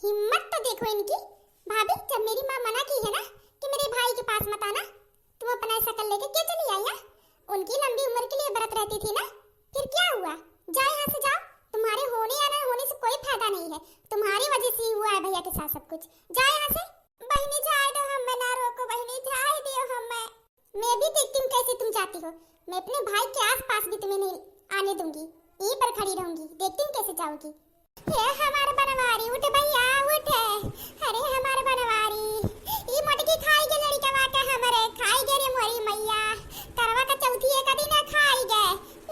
हिम्मत तो देखो इनकी। भाभी, जब मेरी माँ मना की है ना कि मेरे भाई के पास मत आना, तुम अपना शकल लेके क्या चली आई है? उनकी लंबी उम्र के लिए व्रत रहती थी ना, फिर क्या हुआ? जाओ यहाँ से जाओ। तुम्हारे होने या ना होने से कोई फायदा नहीं है, तुम्हारी वजह से ही हुआ है भैया के साथ सब कुछ। जाओ यहाँ से। बहनी जाए दो, हमें ना रोको बहनी, जाए दो हमें। मैं भी देखती हूँ कैसे तुम जाती हो। मैं अपने भाई के आसपास भी तुम्हें नहीं आने दूंगी, यहीं पर खड़ी रहूंगी, देखती हूँ कैसे जाओगी। हे हमारे बनवारी, उठ भैया उठ। अरे हमारे बनवारी, ई मोटकी खाई गे लड़का वाटा हमरे, खाई गे रे मोरी मैया। करवा का चौथी एक दिन खाई गे,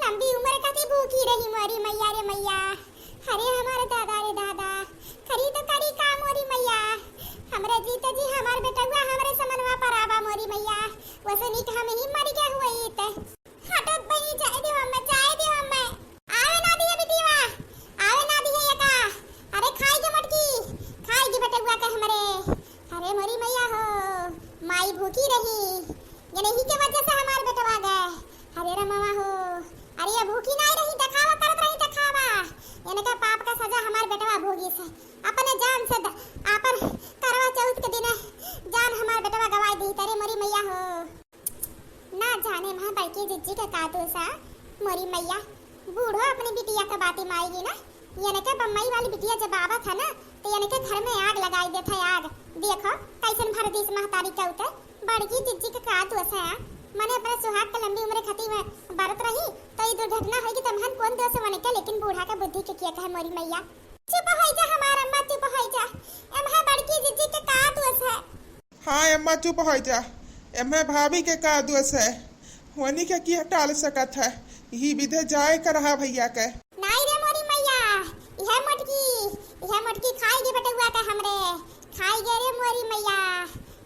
लंबी उम्र कती भूखी रही मोरी मैया रे मैया। अरे हमारे दादा रे दादा, करी तो करी का मोरी मैया। हमरे जीते जी हमार बेटा हुआ हमरे समनवा पर आवा मोरी मैया, वैसे नीक हम ही मर गया हुआ इते। हटो बनी, जाए दे हमें, जाए दे हमें। आवे ना दिए बिटिया, आवे ना दिए ये का। अरे खाई के मटकी, खाई के बेटा हुआ का हमरे। अरे मोरी मैया हो, माई भूखी रही, ये नहीं के वजह से हमार बेटा आ गए। अरे रे मामा हो, अरे ये भूखी नहीं रही, दिखावा करत रही दिखावा। इनका पाप का सजा हमार बेटवा भोगी से अपने जान से आपन करवा चौथ के दिन जान हमार बेटवा गवाई दी। तेरे मोरी मैया हो, ना जाने मां बड़की जिज्जी का कादोसा मोरी मैया। बूढ़ो अपनी बिटिया का बाती मारेगी ना। यानी के बम्बई वाली बिटिया जब आवा था ना, तो यानी के घर में आग लगाई देता है। आग देखो कैसन भर दिस महतारी का उतर। बड़की जिज्जी का कादोसा है, मैंने अपने सुहाग के लंबी उम्र खती में बरत रही तो ये दुर्घटना होगी तो मन कौन दोष बने के, लेकिन बूढ़ा का बुद्धि के किया है मोरी मैया। चुप हो जा हमार अम्मा, चुप हो जा। एम है बड़की जिज्जी के कादोसा है। हाँ अम्मा चुप हो जा, एम भाभी के का दोष है, वनी के की टाल सकत है, ही विधे जाए कर रहा भैया के। नहीं रे मोरी मैया, यह मटकी खाई गे बेटा हुआ का हमरे, खाई गे रे मोरी मैया।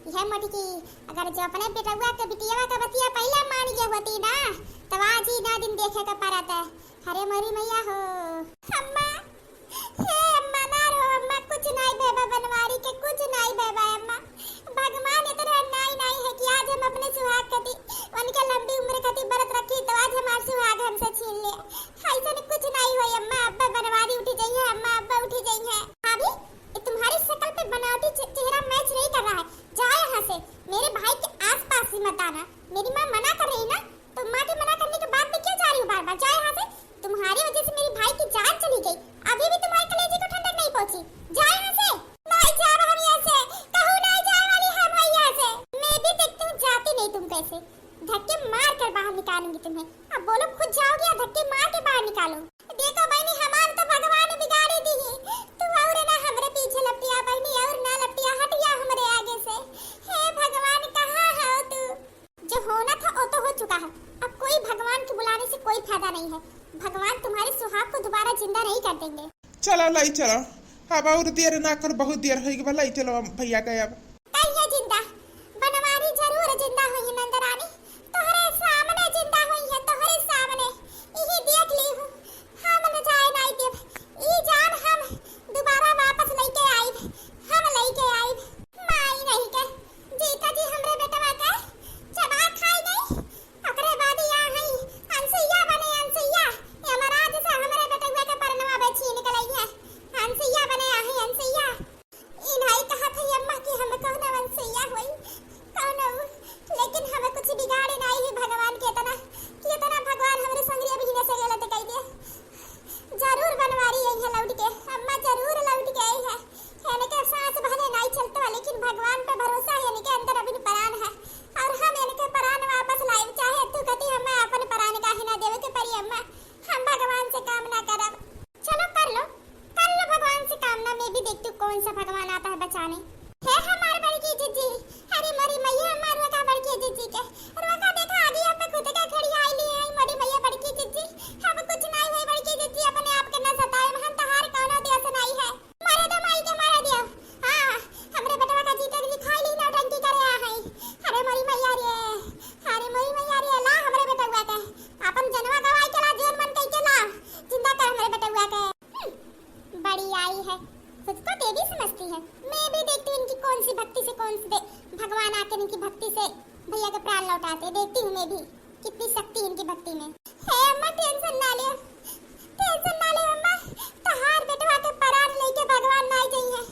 यह मटकी अगर जो अपने बेटा हुआ के बिटिया का बतिया पहले मान गया होती ना, तब आज ही ना दिन देखे का परत है। अरे मोरी मैया हो अम्मा, हे अम्मा ना रो अम्मा, कुछ नहीं बेबा बनवारी के, कुछ नहीं बेबा अम्मा। भगवान इतना नहीं है कि आज हम अपने सुहाग कती उनके लंबी उम्र कती बरत रखी तो आज हमार सुहाग हमसे छीन ले। ऐसा कुछ नहीं हुआ अम्मा। अब्बा बनवारी उठी जाइए अम्मा, अब्बा उठी जाइए। भाभी, ये तुम्हारी शक्ल पे बनावटी चेहरा मैच नहीं कर रहा है, जाओ यहाँ से। मेरे भाई के आसपास ही मत आना। मेरी माँ मना कर रही ना, तो माँ के मना करने के बाद भी क्यों जा रही हो बार बार? जाओ यहाँ से। तुम्हारी वजह से मेरे भाई की जान चली गई, अभी भी तुम्हारे कलेजे को ठंडक नहीं पहुंची। जाओ यहाँ से। नहीं जा रहा हम यहाँ से, कहूँ नहीं जाने वाली है भाई यहाँ से। मैं भी देखती हूँ जाती नहीं तुम कैसे, धक्के मार कर बाहर निकालूंगी तुम्हें। अब बोलो खुद जाओगी या धक्के मार के बाहर निकालो? देखो बहनी, हमार तो भगवान बिगाड़ी दी है। तू और ना हमरे पीछे लपटिया बहनी, और ना लपटिया हटिया हमरे आगे से। हे भगवान कहाँ है तू? जो होना था वो तो हो चुका है, अब कोई भगवान के बुलाने से कोई फायदा नहीं है। भगवान तुम्हारे सुहाग को दोबारा जिंदा नहीं कर देंगे। चलो लाई चलो, अब और देर ना कर, बहुत देर होगी भला। चलो भैया के अब कहिए जिंदा बनवारी जरूर जिंदा हुई नंदरानी, तोहरे सामने जिंदा हुई है, तोहरे सामने यही देख ली हूँ। हम न जाए नहीं देव, ई जान हम दोबारा वापस लेके आई, हम लेके आई। माई नहीं के जीता जी हमरे बेटवा के चबा खाई नहीं, ओकरे बाद यहाँ है अंसैया बने। अंसैया यमराज से हमरे बेटवा के परनवा बेची निकलई है। अंसैया बने आहे अंसैया। इन्हाई कहा था अम्मा कि हम कौन अंसैया होई, कौन हो, लेकिन हमें कुछ बिगाड़े नहीं है भगवान के इतना कि इतना भगवान हमरे संगरिया भी से गलत कह दे। जरूर बनवारी आई है लौट के, अम्मा जरूर लौट के आई है। यानी के सांस भले नहीं चलता, लेकिन भगवान पे भरोसा है, यानी के अंदर अभी प्राण है, और हम यानी के प्राण वापस लाए। चाहे तू कती हमें अपन प्राण काहे ना देवे के परी अम्मा, हम भगवान से काम ना करब। चलो कर लो भगवान से कामना। मैं भी देखती हूँ कौन सा भगवान आता है बचाने। है हमारे बड़की जिज्जी, अरे मोरी मैया हमारे का बड़की जिज्जी के रोका देखा आगे यहाँ पे खुद का खड़ी आई ली है मोरी मैया बड़की जिज्जी। हम कुछ नहीं हुई बड़की जिज्जी, अपने आप के न सताए, हम तहार कौनो देश नहीं है। मारे दो माई के मारे दियो। हाँ हमरे बेटवा का जीते के खाई ली नौटंकी करे आ है। अरे मोरी मैया रे, अरे मोरी मैया रे, ला हमरे बेटवा के अपन जनवा गवाई के ला, जोन मन कई के ला, जिंदा कर हमरे बेटवा के। बड़ी आई है, खुद को देवी समझती है। मैं भी देखती हूँ इनकी कौन सी भक्ति से कौन सी भगवान आकर इनकी भक्ति से भैया के प्राण लौटाते। देखती हूँ मैं भी कितनी शक्ति इनकी भक्ति में है। अम्मा टेंशन ना ले, टेंशन ना ले अम्मा, तहार बेटवा के प्राण लेके भगवान ना आई है।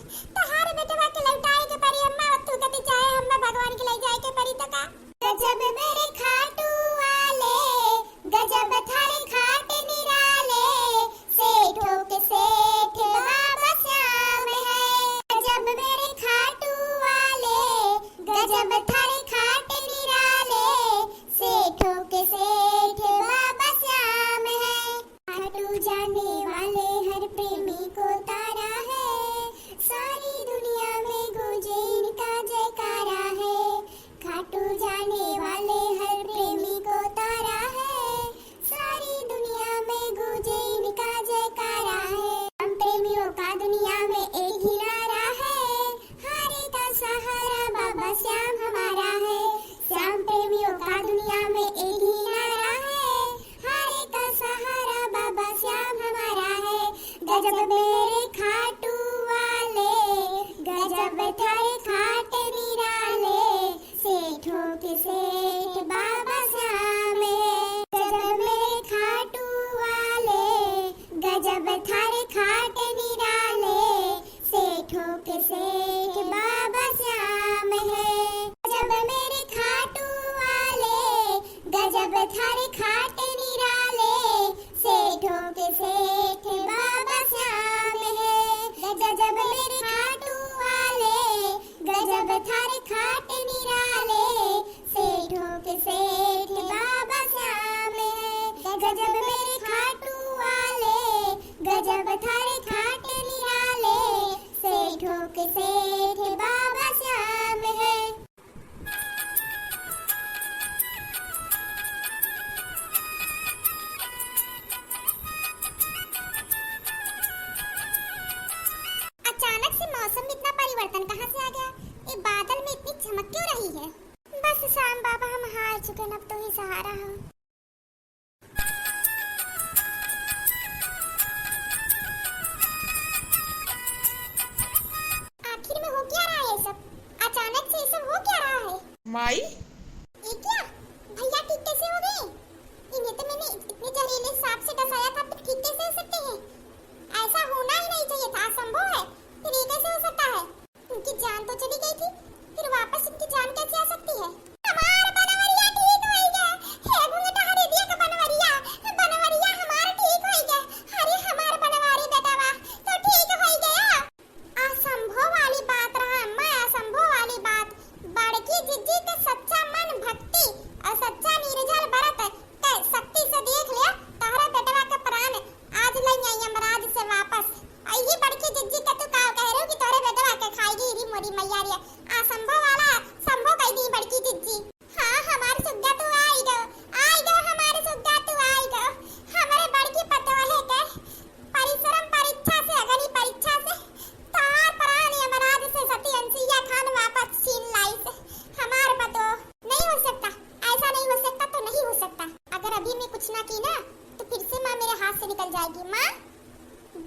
सुख सेठ बाबा श्याम है। अचानक से मौसम में इतना परिवर्तन कहाँ से आ गया? ये बादल में इतनी चमक क्यों रही है? बस श्याम बाबा हम हार चुके न, अब तो ही सहारा हो। आखिर में हो क्या रहा है ये सब? अचानक से ये सब हो क्या रहा है? माई ये क्या? भैया ठीक कैसे हो गए? इन्हें तो मैंने इतने जहरीले सांप से डसाया था, फिर ठीक कैसे हो सकते हैं? ऐसा होना ही नहीं चाहिए था, असंभव है। फिर ये कैसे हो सकता है? उनकी जान तो चली गई थी, फिर वापस उनकी जान कैसे आ सकती है? हमारा बनवरिया ठीक हो गया। हे घूंघटा हरे दिया का बनवरिया हमारा ठीक हो गया। अरे हमारा बनवारी बेटावा तो ठीक हो गया। असंभव वाली बात रहा अम्मा, असंभव वाली बात। बड़की जिज्जी का सच्चा मन भक्ति और सच्चा निर्जल व्रत के शक्ति से देख लिया तोहरा बेटवा का प्राण आज ले आई यमराज से वापस। आई बड़की जिज्जी का तू का कह रहे हो कि तोरे बेटवा के खाएगी री मोरी मैया रे? असंभव वाला संभव कह दी बड़की जिज्जी। हां हमारे सुग्गा तू आई गो हमारे सुग्गा तू आई गो। हमारे बड़की पतोहे के परिश्रम परीक्षा से अगली परीक्षा से तार प्राण यमराज से सती अंसिया खान वापस छीन लाई से। हमारे पतो नहीं हो सकता, ऐसा नहीं हो सकता तो नहीं हो सकता। अगर अभी मैं कुछ ना की ना तो फिर से माँ मेरे हाथ से निकल जाएगी। माँ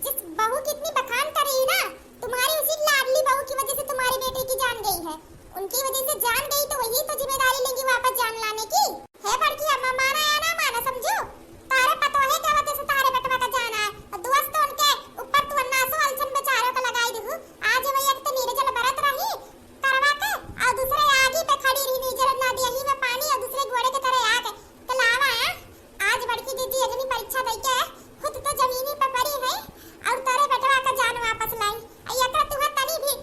जिस बहू की इतनी बखान कर रही है ना, तुम्हारी उसी लाडली बहू की वजह से तुम्हारे बेटे की जान गई है। उनकी वजह से जान गई तो वही तो जिम्मेदारी लेंगी वापस जान लाने की। है बड़की अम्मा, माना या ना माना समझो, तारे पतो है क्या वजह से तारे बेटवा का जान आए और दोस्त तो उनके ऊपर तू अन्नासो अलसन बेचारों का लगाई दू। आज वही एक तो निर्जल व्रत रही करवा के और दूसरे आगे पे खड़ी रही निर्जल ना दिया ही में पानी और दूसरे घोड़े की तरह आके तो लावा है। आज बड़की दीदी अग्नि परीक्षा दे के खुद तो जमीनी पे पड़ी है और तारे बेटवा का जान वापस लाई। अयका तू तनी भी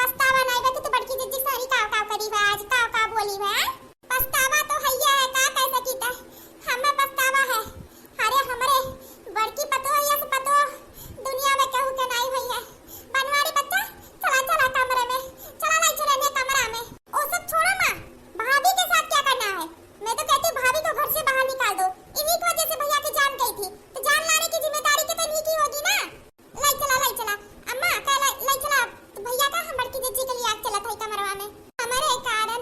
पछतावा नहीं बे तो बड़की दीदी सारी काव करी है, आज काव बोली है। पछतावा तो हैया है, का कैसे कीता हमें पछतावा है। अरे हमारे बड़की पतो है से पतो दुनिया में कहू के नहीं हुई है। बनवारी बच्चा चला कमरे में चला नहीं चलने कमरा में। ओ सब छोड़ो मां, भाभी के साथ क्या करना है? मैं तो कहती भाभी को घर से बाहर निकाल दो। इन्हीं की वजह से भैया की जान गई थी तो जान लाने की जिम्मेदारी तो इन्हीं की होगी ना। लाई चला अम्मा का लाई चला तो भैया का हम बड़की दीदी के लिए आग चला था कमरवा में। हमारे ही कारण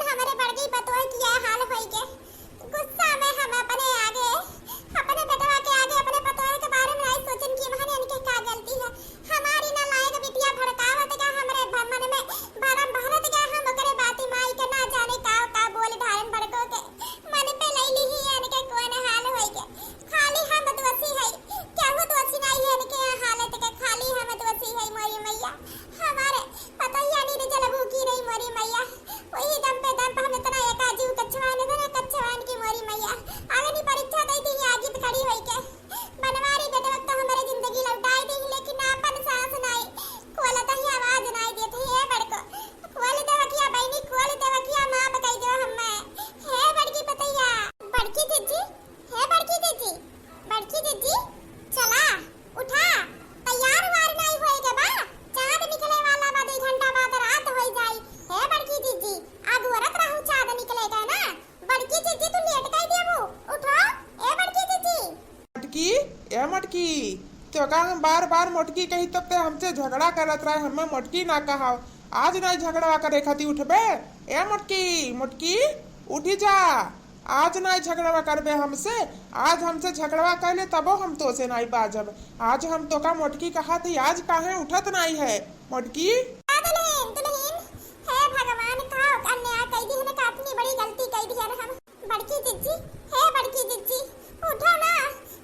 हमारे बड़की पतोह की यह हाल होई के गुस्सा में हम अपने बेटवा के आगे अपने पतोह के बारे में नहीं सोचन की हमारे इनके का गलती है। हमारी ना लायक बिटिया भड़कावत का हमरे मन में बारम भारत का हम करे बाती माई के ना जाने का बोल धारन भड़को के मन पे लई ली ही इनके कोने हाल होई के। खाली हम दोषी है, क्या हो दोषी नहीं है इनके हालत के, खाली हम दोषी है मोरी मैया। हमारे पता ही नहीं चल भूखी नहीं मोरी मैया, वही दम पे हम इतना एका जीव कच्छवान की मोरी मैया। अगली परीक्षा दे दी आगे तो खड़ी होई के बनवारी बेटे वक्त हमारे जिंदगी लौटाई दी, लेकिन अपन सांस नहीं खोलता ही आवाज नहीं देते है बड़को। खोल दे वकिया बहनी, खोल दे वकिया मां कह दो हमें। है बड़की पतैया बड़की दीदी, है बड़की दीदी चला उठा, तैयार वार नहीं होएगा बा, चांद निकले वाला बा 2 घंटा बाद रात हो जाई। है बड़की दीदी आग वरत रहू चांद निकलेगा ना। बड़की दीदी तू लेट गई देबो, उठो ए बड़की दीदी। मटकी तो का हम बार मोटकी कही तब ते हमसे झगड़ा करत रहे, हमें मोटकी ना कहा। आज नहीं झगड़ा करे खाती उठबे। ए मोटकी उठी जा, आज नहीं झगड़ा करबे हमसे। आज हमसे झगड़ा कर ले तबो हम तो से नहीं बाजब। आज हम तो का मोटकी कहा थी, आज काहे उठत नहीं है मोटकी? दुल्हन है भगवान का अन्याय कह दी है, काटनी बड़ी गलती कह दी है हम। बड़की दीदी है बड़की दीदी उठो ना,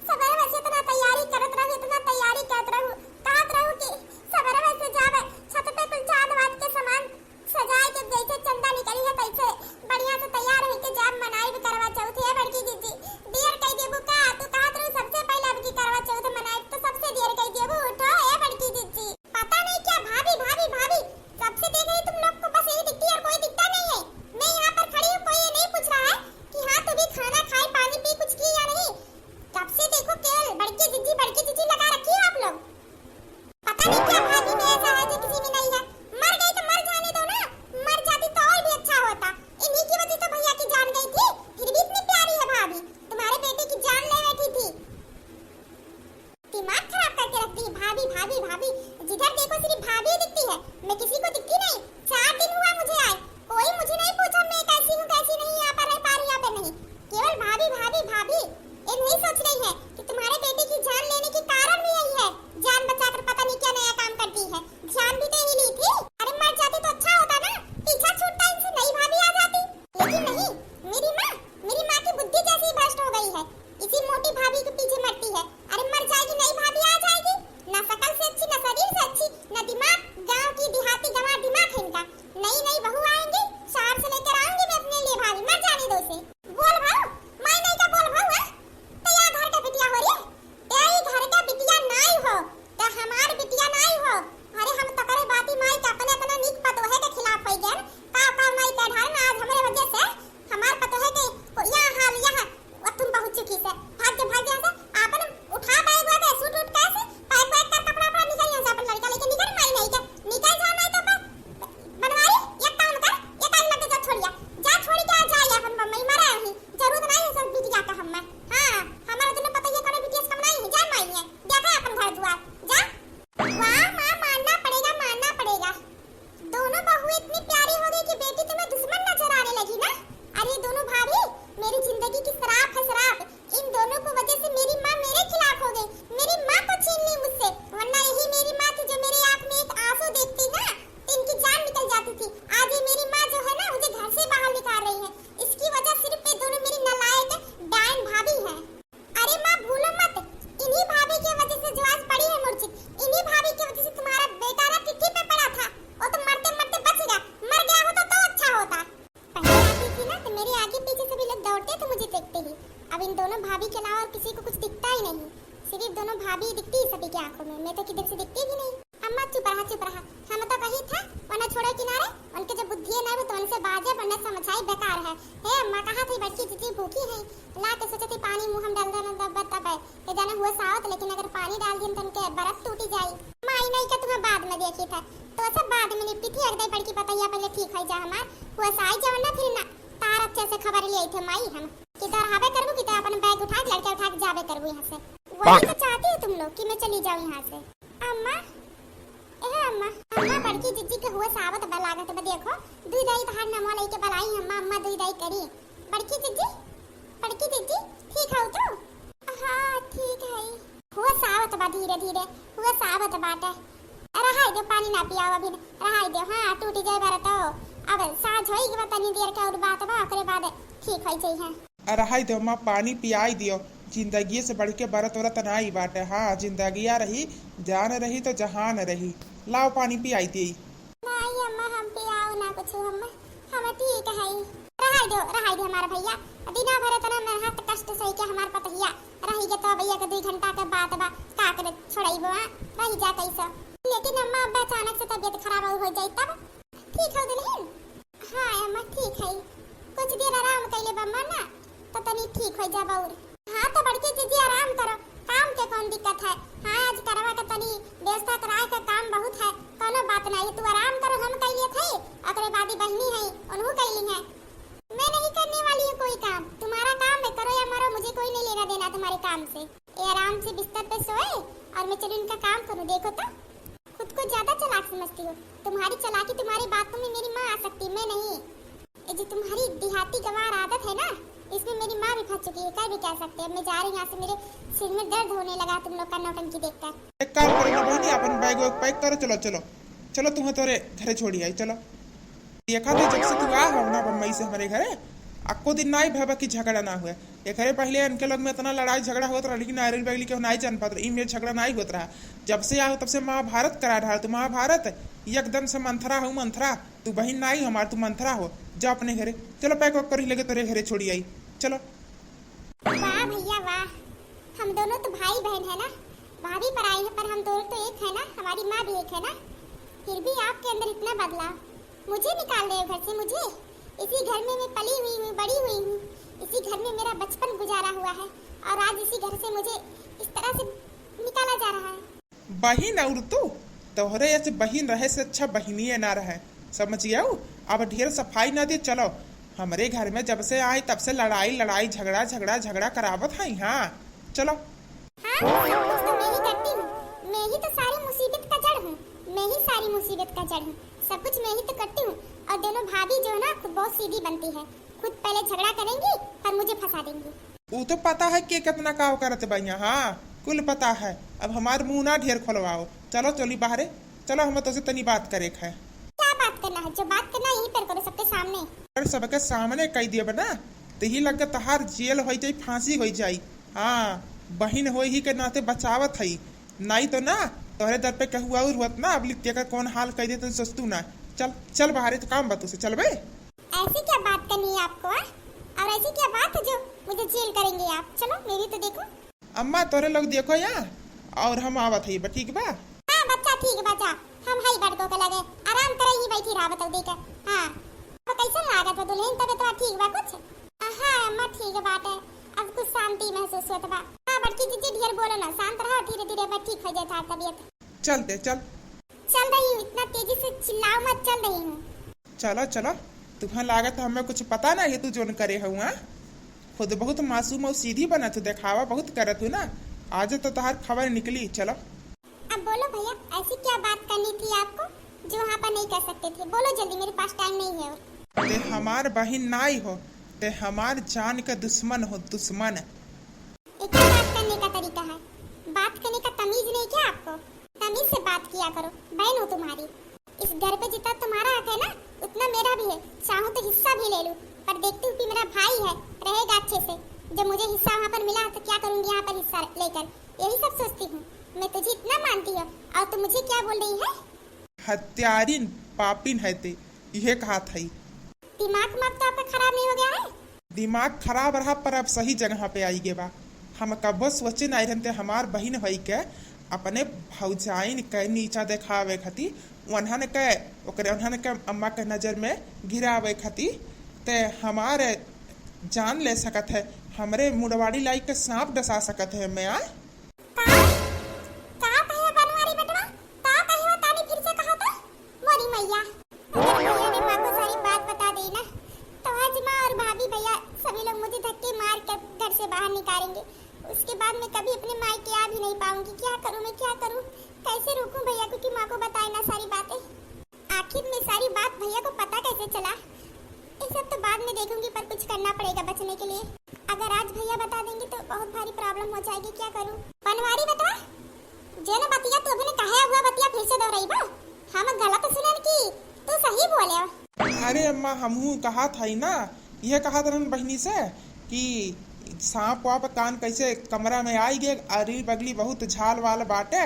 सवेरे वैसे इतना तैयारी करत रहू कहत रहू कि सवेरे वैसे जावे छत पे कुल चांद वाद के सामान सजाए के जैसे चंदा निकली है तैसे बढ़िया से तैयार होके जाब मनाई भी करवा चौथ। है बड़की दीदी देर कह देबू का तू कहत रहू सबसे पहले अब की करवा चौथ मनाई तो सबसे देर कह देबू। उठो ए बड़की दीदी, पता नहीं क्या भाभी सबसे देख रही तुम लोग को बस यही दिखती है और कोई दिखता नहीं है। मैं यहाँ पर खड़ी हूँ, कोई ये नहीं पूछ रहा है कि हाँ तू भी खाना खाए पानी पी कुछ की या नहीं। कब से देखो केवल बड़की दीदी लगा रखी है आप लोग। चुप रहा। हम तो कही था वरना छोड़ो किनारे, उनके जो बुद्धि है ना वो तो उनसे बाजे वरना समझाई बेकार है। हे अम्मा कहा थी बड़की जीजी भूखी है, ला के सोचे थी पानी मुंह हम डाल देना तब है ये जाने हुआ सावत, लेकिन अगर पानी डाल दिए तो उनके बर्फ टूटी जाई। माई नहीं का तुम्हें बाद में देखी था तो सब बाद में निपटी थी। अगदई बड़की पतैया पहले ठीक है जा हमार हुआ साई जाओ ना फिर ना तार अच्छे से खबर लिए थे माई हम कि तो हावे करबू कि तो अपन बैग उठा के लड़के उठा के जावे करबू यहाँ से। वही तो चाहती हो तुम लोग कि मैं चली जाऊँ यहाँ से। अम्मा अम्मा अम्मा बड़की जीजी के हुआ सावत बा लागत बा देखो दूध दही तहार नमो लई के बलाई अम्मा अम्मा दूध दही करी। बड़की जीजी ठीक हो तो? हां ठीक है। हुआ सावत बा धीरे धीरे हुआ सावत बाटे। रहाई दे पानी ना पियाओ अभी रहाई दे। हां टूटी जाए बार तो अब साज होई के तनी देर का और बात बा ओकरे बाद ठीक होई जाई है। रहाई दे मां पानी पियाई दियो, जिंदगी से बढ़ के बरत वरत नाई बाटे। हाँ जिंदगिया रही जान रही तो जहान रही। लाओ पानी पियाई दी। नहीं अम्मा हम पियाओ ना कुछ अम्मा हम ठीक है। रहाई दो हमारा भैया दिना भर तना मैं हाथ कष्ट सही के हमार पतहिया रही के तो भैया के 2 घंटा के बात बा का करे छोड़ाई बा रही जा कैसा। लेकिन अम्मा अब अचानक से तबीयत खराब हो जाई तब ठीक हो दुल्हन? हां अम्मा ठीक है, कुछ देर आराम कइले बा ना तो तनी ठीक हो जाबा। और हां तो बड़की जीजी आराम करो, काम के कौन दिक्कत है। हां आज करवा के तनी व्यवस्था कराए का काम बहुत है, कोनो बात नहीं तू आराम करो हम कइले थे ओकरे बादी बहनी है उन्हों कइली है। मैं नहीं करने वाली हूं कोई काम, तुम्हारा काम है करो या मरो मुझे कोई नहीं लेना देना तुम्हारे काम से। ये आराम से बिस्तर पे सोए और मैं चली इनका काम करूं। देखो तो खुद को ज्यादा चालाक समझती हो, तुम्हारी चालाकी तुम्हारी बातों में मेरी माँ आ सकती मैं नहीं। ये जो तुम्हारी देहाती गंवार आदत है ना इसमें मेरी माँ भी फंस चुकी है, कर भी कह सकते हैं। मैं जा रही हूं यहाँ से, मेरे सिर में दर्द होने लगा तुम लोग का नौटंकी देखकर। एक काम करो ना बहनी अपन बैग वैग पैक करो। चलो चलो चलो तुम्हें तोरे घरे छोड़ी आई। चलो देखा तो जब से तू आ हो ना बम्बई से हमारे घरे अक्को दिन नाई भेबा की झगड़ा ना हुए। एक घरे पहले इनके लोग में इतना लड़ाई झगड़ा होता रहा लेकिन नारियल बैगली के नहीं जान पाते इनमें झगड़ा नहीं होता रहा। जब से आओ तब से महाभारत करा रहा। तू महाभारत एकदम से मंथरा हो मंथरा। तू बहन नाई हमार तू मंथरा हो। जा अपने घरे चलो पैक वैक कर लेके तेरे घरे छोड़ी आई। चलो वाह भैया वाह, हम दोनों तो भाई बहन है ना, भाभी पर आई है पर हम दोनों तो एक है ना, हमारी माँ भी एक है ना। फिर भी आपके अंदर इतना बदलाव, मुझे निकाल रहे हो घर से। मुझे इसी घर में मैं पली हुई हूँ बड़ी हुई हूँ, इसी घर में मेरा बचपन गुजारा हुआ है और आज इसी घर से मुझे इस तरह से निकाला जा रहा है। बहिन और तू तोहरे ऐसे बहिन रहे से अच्छा बहिनिए ना रहे, समझ गया। अब ढेर सफाई ना दे। चलो हमारे घर में जब से आए तब से लड़ाई झगड़ा करावत है। हाँ चलो। हाँ सब कुछ तो मैं ही करती हूँ, मैं ही तो सारी मुसीबत का जड़ हूँ, मैं ही सारी मुसीबत का जड़ हूँ, सब कुछ मैं ही तो करती हूँ। और दोनों भाभी जो है ना खुद बहुत सीधी बनती है, खुद पहले झगड़ा करेंगी और मुझे फंसा देंगी। वो तो पता है कि कितना काम करते भैया। हाँ कुल पता है। अब हमारे मुंह ना ढेर खोलवाओ। चलो चली बाहरे चलो, हम तो से तनी बात करे है। क्या बात करना है? जो बात करना है यहीं पर करो सबके सामने। अरे सबके सामने कह दिए बना तो ही लग तहार जेल हो जाई फांसी हो जाई। हाँ बहिन हो ही के नाते बचावत है, नहीं तो ना तोहरे दर पे कहूआ और होत ना। अब लिखते का कौन हाल कह दे तो सस्तू ना। चल चल बाहर तो काम बतू से चल बे। ऐसी क्या बात करनी है आपको है? और ऐसी क्या बात है जो मुझे जेल करेंगे आप? चलो मेरी तो देखो। अम्मा तोरे लोग देखो यहाँ और हम आवत है ठीक बा। हाँ बच्चा ठीक बच्चा, हम हाई बड़कों के लगे आराम करे ही बैठी रहा बताओ देकर। हाँ तो कैसा लागत है दुल्हन? तबे तो ठीक बा कुछ? हाँ अम्मा ठीक बात है, अब कुछ शांति महसूस होता बा। हाँ बड़की जीजी ढेर बोलो ना, शांत रहो, धीरे धीरे मैं ठीक हो जाता है तबीयत। चलते चल रही हूँ, इतना तेजी से चिल्लाओ मत, चल रही हूँ। चलो चलो तुम्हें लागत हमें कुछ पता ना है तू जोन करे हुआ। खुद बहुत मासूम और सीधी बना तू, दिखावा बहुत करत हूँ ना। आज तो तहार खबर निकली। चलो अब बोलो भैया, ऐसी क्या बात करनी थी आपको जो वहाँ पर नहीं कर सकते थे? बोलो जल्दी, मेरे पास टाइम नहीं है। और ते हमार बहिन नाई हो, ते हमार जान का दुश्मन हो, दुश्मन। एक ही बात करने का तरीका है, बात करने का तमीज नहीं क्या आपको? तमीज से बात किया करो, बहन हो तुम्हारी। इस घर पे जितना तुम्हारा हक है ना उतना मेरा भी है, चाहूँ तो हिस्सा भी ले लूँ, पर देखती हूँ कि मेरा भाई है रहेगा अच्छे से। जब मुझे हिस्सा वहाँ पर मिला तो क्या करूँगी यहाँ पर हिस्सा लेकर, यही सब सोचती हूँ। मैं तुझे इतना मानती हूँ और तू मुझे क्या बोल रही है? हत्यारिन पापिन है ते, यह कहा था। दिमाग मत तो आपका खराब नहीं हो गया है? दिमाग खराब रहा पर अब सही जगह पे आई गे बा। हम कबो सोचे नहीं रहते हमार बहन होई के अपने भौजाइन के नीचा देखावे खातिर उन्हन के ओकरे उन्हन के अम्मा के नजर में गिरावे खातिर ते हमारे जान ले सकत है, हमरे मुड़वाड़ी लाई के सांप डसा सकत है मैं आ का कहे बनवारी बेटवा, का कहे तानी फिर से कहा था मोरी मैया। अगर भैया ने माँ को सारी बात बता दी ना तो आज माँ और भाभी भैया सभी लोग मुझे धक्के मार कर घर से बाहर निकालेंगे। उसके बाद मैं कभी अपने मायके आ भी नहीं पाऊंगी। क्या करूं मैं, क्या करूं, कैसे रोकूं भैया को कि माँ को बताए ना सारी बातें। आखिर में सारी बात भैया को पता कैसे चला, ये सब तो बाद में देखूंगी, पर कुछ करना पड़ेगा बचने के लिए। अगर आज भैया बता देंगे तो बहुत भारी प्रॉब्लम हो जाएगी। क्या करूं बनवारी बेटा, जो ना बतिया तू अभी ने कहा हुआ बतिया फिर से दोहराई बा, हम गलत सुनन की तू सही बोले। अरे अम्मा हमहू कहा था ही ना, यह कहा था बहनी से कि सांप वाप कान कैसे कमरा में आई गे, अरी बगली बहुत झाल वाल बाटे,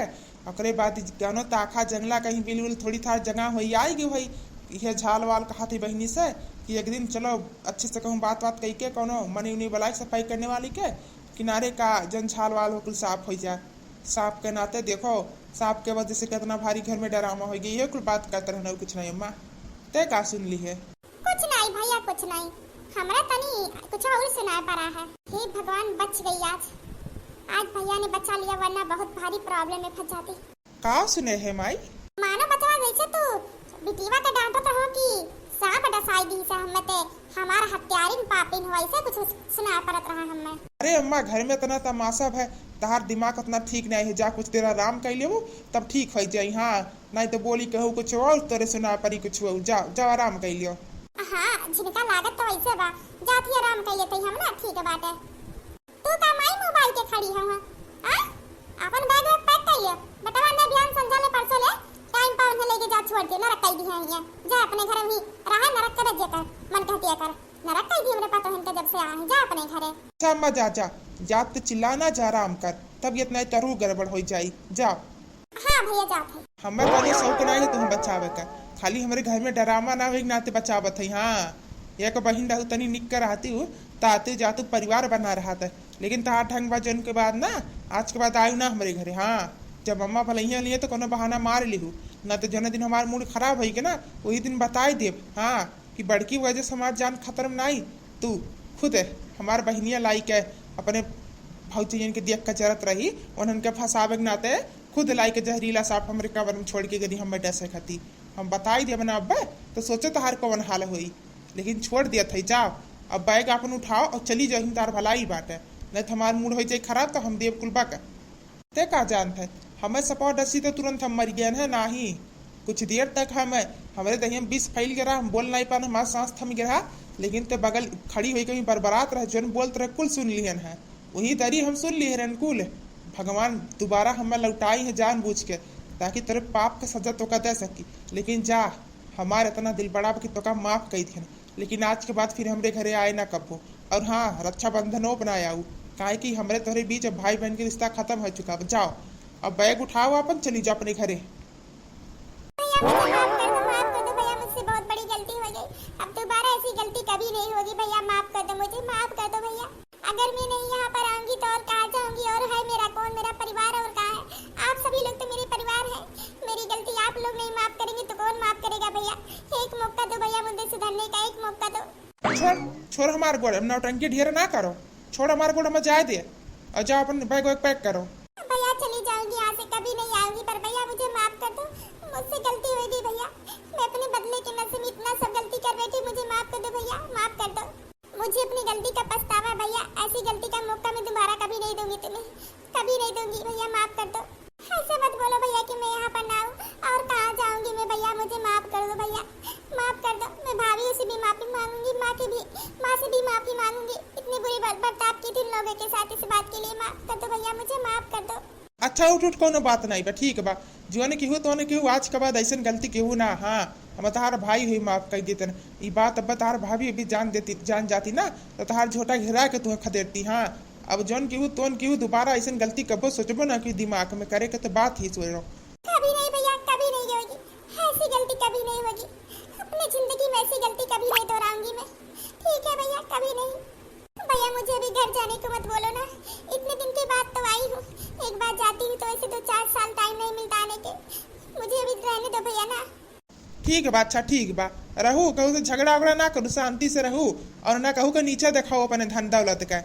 ओकरे बाद गनो ताखा जंगला कहीं बिल्कुल थोड़ी था जगह हुई आई गे भाई। यह झाल वाल कहा थी बहनी से कि एक दिन चलो अच्छे से कहूँ बात कही के कोनो मनी उनी बुलाई सफाई करने वाली के किनारे का जन झाल वाल हो कुल साफ हो जाए। सांप के नाते देखो सांप के वजह से कितना भारी घर में डरामा हो गई, ये कुल बात करते रहना कुछ नहीं अम्मा, ते का सुन ली है? कुछ नहीं भैया कुछ नहीं, हमरा तनी कुछ और सुनाए पड़ा है। हे भगवान बच गई आज भैया ने बचा लिया, वरना बहुत भारी प्रॉब्लम में फंस जाती। का सुने है माई? मानो बचवा वैसे तो बिटिवा के डांटो तो हो कि सांप डसाई दी से हमें ते हमारा हत्यारिन पापिन हो, ऐसे कुछ सुना पड़त रहा हमें। अरे अम्मा घर में इतना तमाशा है, तहार दिमाग उतना ठीक नहीं है, जा कुछ देर आराम कर ले तब ठीक हो जाई। हाँ नहीं तो बोली कहूँ कुछ और तेरे सुना पड़ी कुछ हो, जाओ जाओ आराम कर लियो। हाँ झिनका लागत तो ऐसे बा, जाती आराम कर लेते हम ना, ठीक है बात है। तू का माई मोबाइल के खड़ी है हां अपन बैग में पैक कर लियो बेटा, ने ध्यान समझा ले परसों ले टाइम पावन लेके जा छोड़ दे, नरक कई दी है ये जा अपने घर में रहा, नरक कर जे कर मन कहतिया कर, नरक कई दी हमरे पता है जब से आए, जा अपने घरे। अच्छा अम्मा जा जा जा, तो चिल्लाना जा आराम कर, तबीयत नहीं तरू गड़बड़ हो जाई, जाओ। हां भैया जात है, हमें वाले शौक नहीं है तुम बचावे का, खाली हमारे घर में डरामा ना हो नाते बचावत है। हाँ एक बहिन रहू तनी निक कर रहती हूँ ताते जातु परिवार बना रहा था, लेकिन तहार ठंग बजन के बाद ना आज के बाद आयु ना हमारे घरे। हाँ जब अम्मा भलैया लिए तो कोनो बहाना मार लिहू, ना तो जौन दिन हमारा मूड खराब है ना वही दिन बताई देव। हाँ कि बड़की वजह से हमार जान खतरम नहीं, तू खुद हमार बहनिया लाई के अपने भौजियन के देख के जरत रही, उनके फंसावे के नाते खुद लाई के जहरीला सांप हमरे कबर में छोड़ के गई हम डसे खाती। हम बताई दिया बना अब तो सोचे तो हर कौन हाल हुई, लेकिन छोड़ दिया था। जाओ अब बैग अपन उठाओ और चली जाओ, तार भलाई बात है, नहीं तो हमार मूड हो जाए खराब तो हम देव कुलबा का ते का जानते है। हमें सपा डसी तो तुरंत हम मर गए हैं, ना ही कुछ देर तक हमारे दही में विष फैल गया, हम बोल नहीं पाने, हमारा सांस थम गया, लेकिन ते बगल खड़ी हुई कहीं बरबरात रहे, जो बोलते रहे कुल सुन लियन है, वही दरी हम सुन लिए रन कुल। भगवान दोबारा हमें लौटाई है जान बूझ के, ताकि तेरे पाप का सजा तो का दे सकी। लेकिन जा हमारे इतना दिल बड़ा कि तो का माफ कही थी, लेकिन आज के बाद फिर हमरे घरे आए ना कबो। और हाँ रक्षाबंधन बनाया काहे कि हमरे तोहरे बीच अब भाई बहन के रिश्ता खत्म हो चुका। जाओ अब बैग उठाओ अपन चली जाओ अपने घरे। माफ कर दो भैया, मुझसे बहुत बड़ी गलती हो गई, अब दोबारा ऐसी गलती कभी नहीं होगी भैया, माफ कर दो मुझे, माफ कर दो भैया। अगर मैं नहीं यहाँ पर आऊंगी तो और कहाँ जाऊंगी, और है मेरा कौन, मेरा परिवार और कहाँ है? आप सभी लोग तो मेरे परिवार हैं, मेरी गलती आप लोग नहीं माफ करेंगे तो कौन माफ करेगा भैया? एक मौका दो भैया मुझे सुधरने का, एक मौका दो। छोड़ छोड़ हमारे गोड़, नौटंकी ढेर ना करो, छोड़ हमारे गोड़ में जाए दे और जाओ अपन बैग वैग पैक करो। भैया चली जाऊंगी यहाँ से, कभी नहीं आऊंगी, पर भैया मुझे माफ कर दो, मुझसे गलती हो गई भैया, मैं अपने बदले के नशे में इतना सब गलती कर बैठी, मुझे माफ कर दो भैया, माफ कर दो, मुझे अपनी गलती का पछतावा भैया, ऐसी गलती का मौका मैं दोबारा कभी नहीं दूंगी तुम्हें, कभी नहीं दूंगी भैया, माफ कर दो। ऐसे मत बोलो भैया कि मैं यहाँ पर ना हूँ, और कहाँ जाऊंगी मैं भैया, मुझे माफ कर दो भैया, माफ कर दो। मैं भाभी से भी माफी मांगूंगी, माँ से भी माफी मांगूंगी, इतनी बुरी बर्ताव की थी लोगों के साथ, इस बात के लिए माफ कर दो भैया, मुझे माफ कर दो। अच्छा उठ कोनो बात नहीं बा, ठीक बा, जो ने केहू तो ने केहू आज के बाद ऐसा गलती केहू ना। हाँ हम तहार भाई हुई माफ कर देते ये बात, अब तहार भाभी भी जान जाती ना तो तहार झोटा घिरा के तुम्हें खदेड़ती। हाँ अब जौन केहू तोन केहू दोबारा ऐसा गलती कबो सोचबो ना कि दिमाग में करे के तो बात ही सोच रहा। कभी नहीं भैया, कभी नहीं होगी ऐसी गलती, कभी नहीं होगी, अपनी जिंदगी में ऐसी गलती कभी नहीं दोहराऊंगी मैं, ठीक है भैया, कभी नहीं। भैया मुझे अभी घर जाने को मत बोलो ना, इतने दिन के बाद तो आई हूँ, एक बार जाती हूँ तो ऐसे 2-4 साल टाइम नहीं मिलता आने के। मुझे अभी रहने दो भैया ना। ठीक बा, अच्छा ठीक बा, रहू कहू तो झगड़ा उगड़ा ना करू, शांति से रहू, और ना कहू कि नीचे दिखाओ अपने धन दौलत का।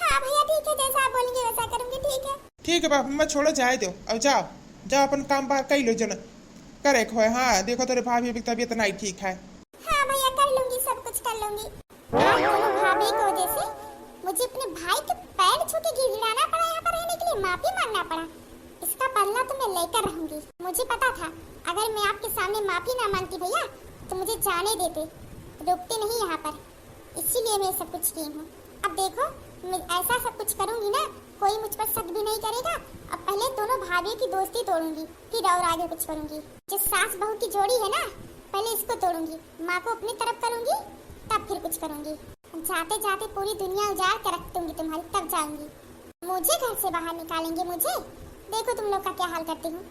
हाँ भैया ठीक है, जैसा आप बोलेंगे वैसा करूंगी। ठीक है। ठीक है बा, मैं छोड़ो जाए दो, अब जाओ जाओ अपन काम बाहर कर लो जन करे खोए। हाँ देखो तेरे भाभी की तबीयत नहीं ठीक है। हाँ भैया कर लूंगी, सब कुछ कर लूंगी। आप दोनों भाभी की वजह से मुझे अपने भाई के पैर छू के गिड़गिड़ाना पड़ा, यहाँ पर रहने के लिए माफी मांगना पड़ा। इसका बदला तो मैं लेकर रहूंगी। मुझे पता था अगर मैं आपके सामने माफी ना मांगती भैया तो मुझे जाने देते, रोकते नहीं यहाँ पर। इसीलिए मैं सब कुछ की हूँ। अब देखो मैं ऐसा सब कुछ करूंगी ना, कोई मुझ पर शक भी नहीं करेगा। अब पहले दोनों भाभियों की दोस्ती तोड़ूंगी, फिर और आगे कुछ करूंगी। जो सास बहू की जोड़ी है ना, पहले इसको तोड़ूंगी, माँ को अपनी तरफ करूंगी, तब फिर कुछ करूंगी। जाते जाते पूरी दुनिया उजाड़ कर रख दूंगी तुम्हारी, तब जाऊंगी। मुझे घर से बाहर निकालेंगे मुझे, देखो तुम लोग का क्या हाल करती हूँ।